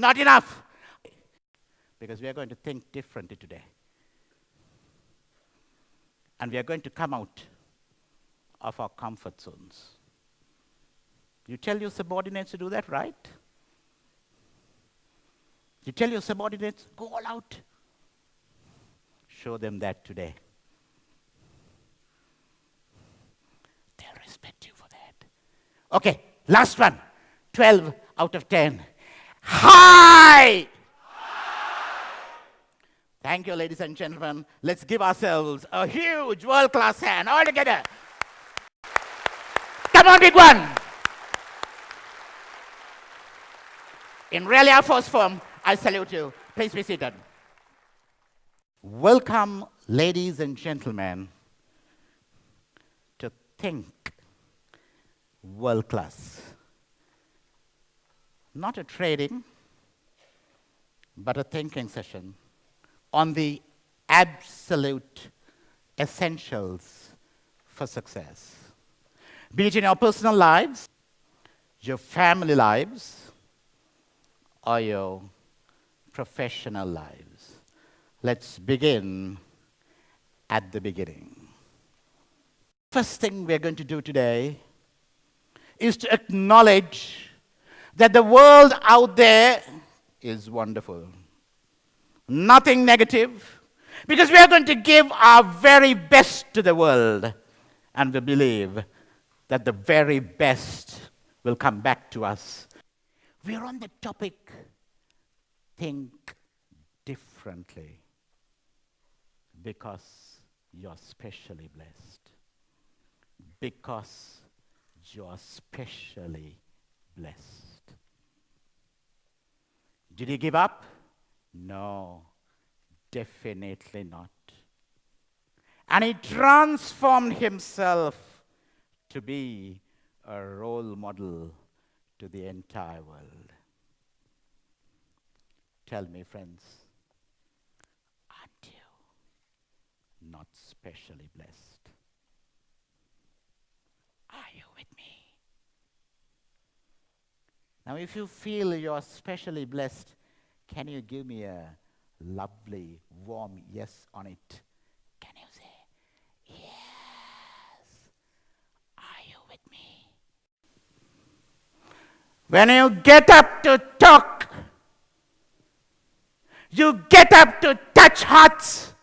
not enough. Because we are going to think differently today. And we are going to come out of our comfort zones. You tell your subordinates to do that, right? You tell your subordinates, go all out. Show them that today. They'll respect you for that. Okay, last one. 12 out of 10. High! Thank you, ladies and gentlemen. Let's give ourselves a huge world-class hand all together. Come on, big one. In Real Air Force form, I salute you. Please be seated. Welcome, ladies and gentlemen, to Think World Class. Not a trading, but a thinking session on the absolute essentials for success. Be it in your personal lives, your family lives, or your professional lives. Let's begin at the beginning. First thing we're going to do today is to acknowledge that the world out there is wonderful. Nothing negative, because we are going to give our very best to the world, and we believe that the very best will come back to us. We're on the topic, think differently, because you're specially blessed. Because you're specially blessed. Did he give up? No, definitely not. And he transformed himself to be a role model to the entire world. Tell me, friends, aren't you not specially blessed? Are you with me? Now, if you feel you're specially blessed, can you give me a lovely, warm yes on it? Can you say, yes? Are you with me? When you get up to talk, you get up to touch hearts.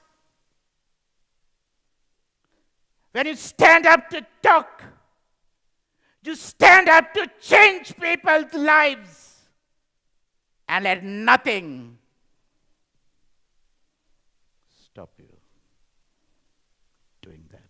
When you stand up to talk, you stand up to change people's lives. And let nothing stop you doing that.